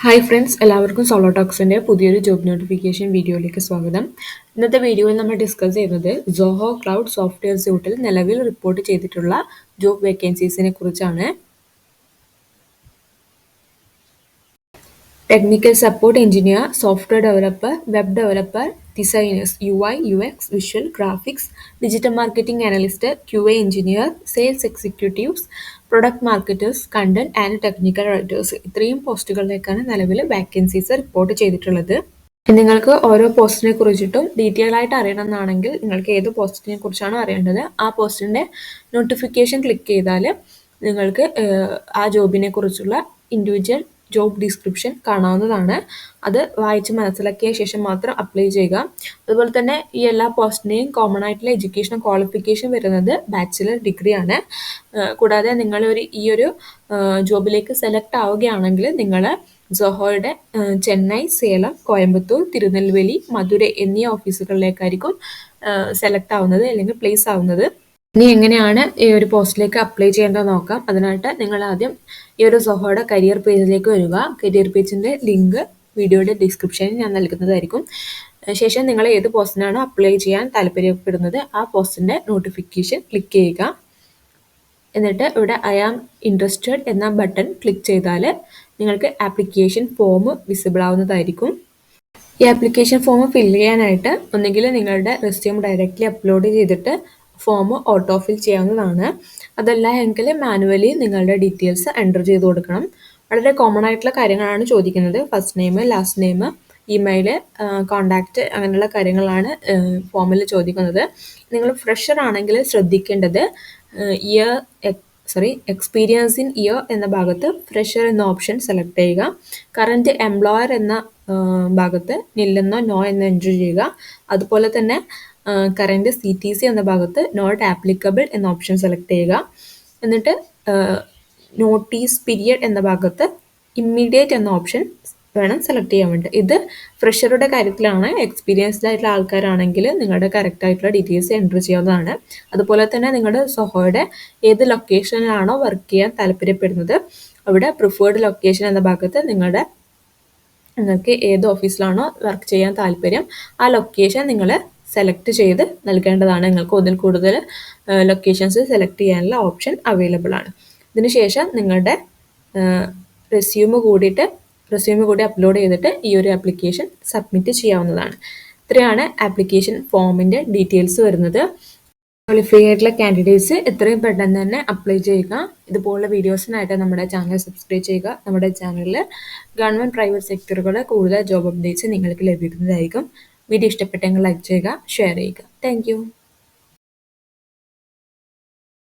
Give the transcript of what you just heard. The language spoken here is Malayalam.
ഹായ് ഫ്രണ്ട്സ്, എല്ലാവർക്കും സോളോ ടോക്സിൻ്റെ പുതിയൊരു ജോബ് നോട്ടിഫിക്കേഷൻ വീഡിയോയിലേക്ക് സ്വാഗതം. ഇന്നത്തെ വീഡിയോയിൽ നമ്മൾ ഡിസ്കസ് ചെയ്യുന്നത് സോഹോ ക്ലൗഡ് സോഫ്റ്റ്വെയർ സ്യൂട്ടിൽ നിലവിൽ റിപ്പോർട്ട് ചെയ്തിട്ടുള്ള ജോബ് വേക്കൻസീസിനെ കുറിച്ചാണ്. Technical support engineer, software developer, web developer, designers, UI, UX, visual, graphics, digital marketing analyst, QA engineer, sales executives, product marketers, content and technical writers, ഇത്രയും പോസ്റ്റുകളിലേക്കാണ് നിലവിൽ വാക്കൻസീസ് റിപ്പോർട്ട് ചെയ്തിട്ടുള്ളത്. നിങ്ങൾക്ക് ഓരോ പോസ്റ്റിനെ കുറിച്ചിട്ടും ഡീറ്റെയിൽ ആയിട്ട് അറിയണമെന്നാണെങ്കിൽ നിങ്ങൾക്ക് ഏത് പോസ്റ്റിനെ കുറിച്ചാണോ അറിയേണ്ടത് ആ പോസ്റ്റിൻ്റെ നോട്ടിഫിക്കേഷൻ ക്ലിക്ക് ചെയ്താൽ നിങ്ങൾക്ക് ആ ജോബിനെ കുറിച്ചുള്ള ഇൻഡിവിജ്വൽ ജോബ് ഡിസ്ക്രിപ്ഷൻ കാണാവുന്നതാണ്. അത് വായിച്ച് മനസ്സിലാക്കിയ ശേഷം മാത്രം അപ്ലൈ ചെയ്യുക. അതുപോലെ തന്നെ ഈ എല്ലാ പോസ്റ്റിനെയും കോമൺ ആയിട്ടുള്ള എഡ്യൂക്കേഷൻ ക്വാളിഫിക്കേഷൻ വരുന്നത് ബാച്ചിലർ ഡിഗ്രിയാണ്. കൂടാതെ നിങ്ങൾ ഈ ഒരു ജോബിലേക്ക് സെലക്ട് ആവുകയാണെങ്കിൽ നിങ്ങൾ സോഹോയുടെ ചെന്നൈ, സേലം, കോയമ്പത്തൂർ, തിരുനെൽവേലി, മധുരൈ എന്നീ ഓഫീസുകളിലേക്കായിരിക്കും സെലക്ട് ആവുന്നത് അല്ലെങ്കിൽ പ്ലേസ് ആവുന്നത്. ഇനി എങ്ങനെയാണ് ഈ ഒരു പോസ്റ്റിലേക്ക് അപ്ലൈ ചെയ്യേണ്ടത് നോക്കാം. അതിനായിട്ട് നിങ്ങൾ ആദ്യം ഈ ഒരു സോഹോയുടെ കരിയർ പേജിലേക്ക് വരിക. കരിയർ പേജിൻ്റെ ലിങ്ക് വീഡിയോയുടെ ഡിസ്ക്രിപ്ഷനിൽ ഞാൻ നൽകുന്നതായിരിക്കും. ശേഷം നിങ്ങൾ ഏത് പോസ്റ്റിനാണോ അപ്ലൈ ചെയ്യാൻ താല്പര്യപ്പെടുന്നത് ആ പോസ്റ്റിൻ്റെ നോട്ടിഫിക്കേഷൻ ക്ലിക്ക് ചെയ്യുക. എന്നിട്ട് ഇവിടെ ഐ ആം ഇൻട്രസ്റ്റഡ് എന്ന ബട്ടൺ ക്ലിക്ക് ചെയ്താൽ നിങ്ങൾക്ക് ആപ്ലിക്കേഷൻ ഫോം വിസിബിൾ ആവുന്നതായിരിക്കും. ഈ ആപ്ലിക്കേഷൻ ഫോം ഫില്ല് ചെയ്യാനായിട്ട് ഒന്നുകിൽ നിങ്ങളുടെ റെസ്യൂം ഡയറക്റ്റ്ലി അപ്ലോഡ് ചെയ്തിട്ട് ഫോം ഓട്ടോ ഫിൽ ചെയ്യാവുന്നതാണ്. അതല്ല എങ്കിൽ മാനുവലി നിങ്ങളുടെ ഡീറ്റെയിൽസ് എൻ്റർ ചെയ്ത് കൊടുക്കണം. വളരെ കോമൺ ആയിട്ടുള്ള കാര്യങ്ങളാണ് ചോദിക്കുന്നത്. First name, last name, email, contact അങ്ങനെയുള്ള കാര്യങ്ങളാണ് ഫോമിൽ ചോദിക്കുന്നത്. നിങ്ങൾ ഫ്രഷർ ആണെങ്കിൽ ശ്രദ്ധിക്കേണ്ടത് എക്സ്പീരിയൻസ് ഇൻ ഇയർ എന്ന ഭാഗത്ത് ഫ്രഷർ എന്ന ഓപ്ഷൻ സെലക്ട് ചെയ്യുക. കറൻറ്റ് എംപ്ലോയർ എന്ന ഭാഗത്ത് നില്ലെന്നോ നോ എന്ന് എൻറ്റർ ചെയ്യുക. അതുപോലെ തന്നെ കറൻറ്റ് CTC എന്ന ഭാഗത്ത് നോട്ട് ആപ്ലിക്കബിൾ എന്ന ഓപ്ഷൻ സെലക്ട് ചെയ്യുക. എന്നിട്ട് നോട്ടീസ് പീരിയഡ് എന്ന ഭാഗത്ത് ഇമ്മീഡിയറ്റ് എന്ന ഓപ്ഷൻ വേണം സെലക്ട് ചെയ്യാൻ വേണ്ടി. ഇത് ഫ്രഷറുടെ കാര്യത്തിലാണ്. എക്സ്പീരിയൻസ്ഡ് ആയിട്ടുള്ള ആൾക്കാരാണെങ്കിൽ നിങ്ങളുടെ കറക്റ്റ് ആയിട്ടുള്ള ഡീറ്റെയിൽസ് എൻ്റർ ചെയ്യാവുന്നതാണ്. അതുപോലെ തന്നെ നിങ്ങളുടെ സോഹോയുടെ ഏത് ലൊക്കേഷനിലാണോ വർക്ക് ചെയ്യാൻ താല്പര്യപ്പെടുന്നത് അവിടെ പ്രിഫേർഡ് ലൊക്കേഷൻ എന്ന ഭാഗത്ത് നിങ്ങൾക്ക് ഏത് ഓഫീസിലാണോ വർക്ക് ചെയ്യാൻ താല്പര്യം ആ ലൊക്കേഷൻ നിങ്ങൾ സെലക്ട് ചെയ്ത് നൽകേണ്ടതാണ്. നിങ്ങൾക്ക് ഒന്നിൽ കൂടുതൽ ലൊക്കേഷൻസ് സെലക്ട് ചെയ്യാനുള്ള ഓപ്ഷൻ അവൈലബിൾ ആണ്. ഇതിനുശേഷം നിങ്ങളുടെ റെസ്യൂം കൂടി അപ്ലോഡ് ചെയ്തിട്ട് ഈ ഒരു ആപ്ലിക്കേഷൻ സബ്മിറ്റ് ചെയ്യാവുന്നതാണ്. ഇത്രയാണ് ആപ്ലിക്കേഷൻ ഫോമിൻ്റെ ഡീറ്റെയിൽസ് വരുന്നത്. ക്വാളിഫൈ ആയിട്ടുള്ള കാൻഡിഡേറ്റ്സ് എത്രയും പെട്ടെന്ന് തന്നെ അപ്ലൈ ചെയ്യുക. ഇതുപോലുള്ള വീഡിയോസിനായിട്ട് നമ്മുടെ ചാനൽ സബ്സ്ക്രൈബ് ചെയ്യുക. നമ്മുടെ ചാനലിൽ ഗവൺമെൻറ് പ്രൈവറ്റ് സെക്ടറുകൾ കൂടുതൽ ജോബ് അപ്ഡേറ്റ്സ് നിങ്ങൾക്ക് ലഭിക്കുന്നതായിരിക്കും. വീഡിയോ ഇഷ്ടപ്പെട്ടെങ്കിൽ ലൈക്ക് ചെയ്യുക, ഷെയർ ചെയ്യുക. താങ്ക്